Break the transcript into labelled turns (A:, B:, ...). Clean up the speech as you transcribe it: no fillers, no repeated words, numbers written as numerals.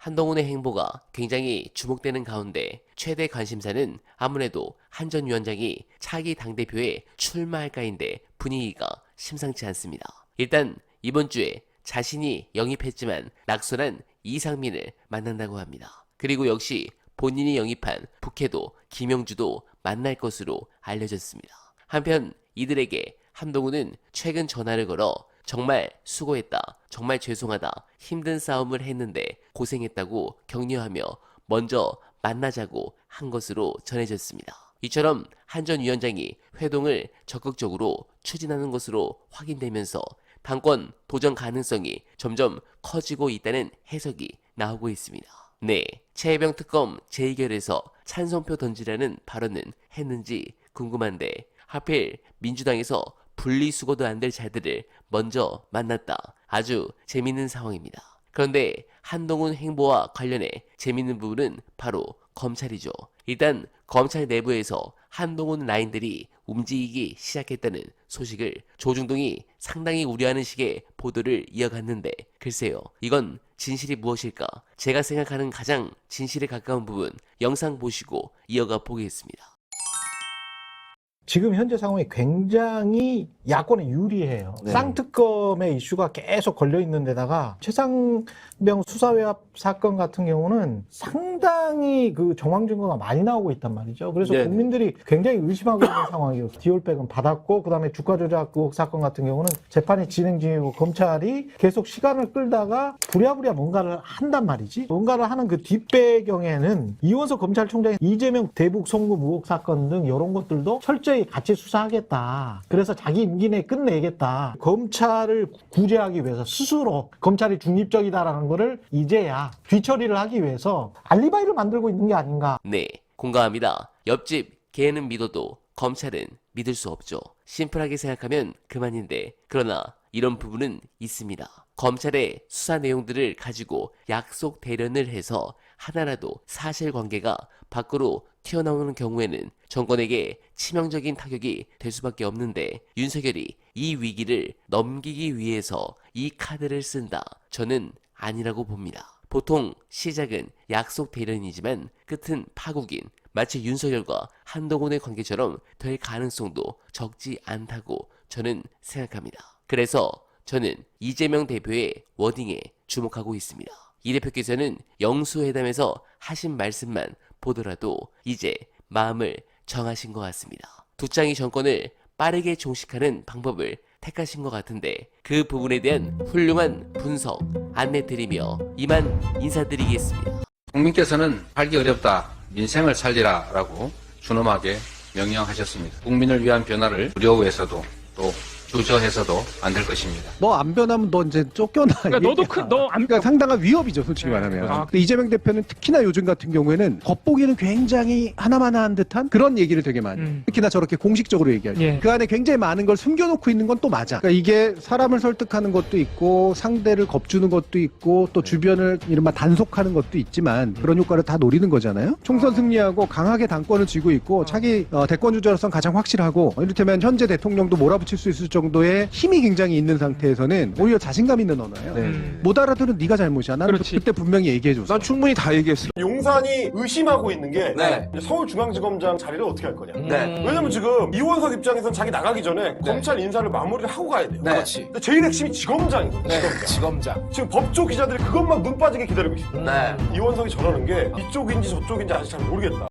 A: 한동훈의 행보가 굉장히 주목되는 가운데 최대 관심사는 아무래도 한 전 위원장이 차기 당대표에 출마할까인데 분위기가 심상치 않습니다. 일단 이번 주에 자신이 영입했지만 낙선한 이상민을 만난다고 합니다. 그리고 역시 본인이 영입한 북해도 김영주도 만날 것으로 알려졌습니다. 한편 이들에게 한동훈은 최근 전화를 걸어 정말 수고했다, 정말 죄송하다, 힘든 싸움을 했는데 고생했다고 격려하며 먼저 만나자고 한 것으로 전해졌습니다. 이처럼 한 전 위원장이 회동을 적극적으로 추진하는 것으로 확인되면서 당권 도전 가능성이 점점 커지고 있다는 해석이 나오고 있습니다. 네, 최혜병 특검 재의결에서 찬성표 던지라는 발언은 했는지 궁금한데 하필 민주당에서 분리수거도 안 될 자들을 먼저 만났다. 아주 재밌는 상황입니다. 그런데 한동훈 행보와 관련해 재밌는 부분은 바로 검찰이죠. 일단 검찰 내부에서 한동훈 라인들이 움직이기 시작했다는 소식을 조중동이 상당히 우려하는 식의 보도를 이어갔는데 글쎄요, 이건 진실이 무엇일까? 제가 생각하는 가장 진실에 가까운 부분 영상 보시고 이어가 보겠습니다.
B: 지금 현재 상황이 굉장히 야권에 유리해요.
C: 네.
B: 쌍특검의 이슈가 계속 걸려 있는 데다가 최상병 수사외압 사건 같은 경우는 상당히 그 정황 증거가 많이 나오고 있단 말이죠. 그래서
C: 네.
B: 국민들이 굉장히 의심하고 있는 상황이에요. 디올백은 받았고 그다음에 주가 조작 의혹 사건 같은 경우는 재판이 진행 중이고 검찰이 계속 시간을 끌다가 부랴부랴 뭔가를 한단 말이지. 뭔가를 하는 그 뒷배경에는 이원석 검찰총장이 이재명 대북 송금 의혹 사건 등 이런 것들도 철저히 같이 수사하겠다. 그래서 자기 임기 내에 끝내겠다. 검찰을 구제하기 위해서 스스로 검찰이 중립적이다라는 거를 이제야 뒤처리를 하기 위해서 알리바이를 만들고 있는 게 아닌가.
A: 네, 공감합니다. 옆집 개는 믿어도 검찰은 믿을 수 없죠. 심플하게 생각하면 그만인데 그러나 이런 부분은 있습니다. 검찰의 수사 내용들을 가지고 약속 대련을 해서 하나라도 사실관계가 밖으로 튀어나오는 경우에는 정권에게 치명적인 타격이 될 수밖에 없는데 윤석열이 이 위기를 넘기기 위해서 이 카드를 쓴다. 저는 아니라고 봅니다. 보통 시작은 약속 대련이지만 끝은 파국인 마치 윤석열과 한동훈의 관계처럼 될 가능성도 적지 않다고 저는 생각합니다. 그래서 저는 이재명 대표의 워딩에 주목하고 있습니다. 이 대표께서는 영수회담에서 하신 말씀만 보더라도 이제 마음을 정하신 것 같습니다. 두 짱이 정권을 빠르게 종식하는 방법을 택하신 것 같은데 그 부분에 대한 훌륭한 분석 안내드리며 이만 인사드리겠습니다.
D: 국민께서는 살기 어렵다, 민생을 살리라 라고 준엄하게 명령하셨습니다. 국민을 위한 변화를 두려워해서도 또 주저해서도 안 될 것입니다.
C: 너 안 변하면 너 이제 쫓겨나.
E: 그러니까 너도 그러니까
C: 상당한 위협이죠, 솔직히 말하면. 근데 이재명 대표는 특히나 요즘 같은 경우에는 겉보기는 굉장히 하나만한 듯한 그런 얘기를 되게 많이 해요. 특히나 저렇게 공식적으로 얘기할 때.
E: 예.
C: 그 안에 굉장히 많은 걸 숨겨놓고 있는 건 또 맞아. 그러니까 이게 사람을 설득하는 것도 있고 상대를 겁주는 것도 있고 또 주변을 이른바 단속하는 것도 있지만 그런 효과를 다 노리는 거잖아요. 총선 승리하고 강하게 당권을 쥐고 있고 차기 대권 주자로서는 가장 확실하고 이를테면 현재 대통령도 몰아붙일 수 있을 정도의 힘이 굉장히 있는 상태에서는 오히려 자신감 있는 언어예요. 못 알아들은 네가 잘못이야. 나는
E: 그렇지.
C: 그때 분명히 얘기해줬어.
F: 난 충분히 다 얘기했어.
G: 용산이 의심하고 있는 게
F: 네.
G: 이제 서울중앙지검장 자리를 어떻게 할 거냐.
F: 네.
G: 왜냐면 지금 이원석 입장에서는 자기 나가기 전에 검찰 인사를 마무리를 하고 가야 돼요.
F: 네. 그렇지.
G: 근데 제일 핵심이 지검장이거든요.
F: 네.
G: 지검장.
F: 지검장.
G: 지금 법조 기자들이 그것만 눈 빠지게 기다리고 있습니다.
F: 네.
G: 이원석이 저러는 게 이쪽인지 저쪽인지 아직 잘 모르겠다.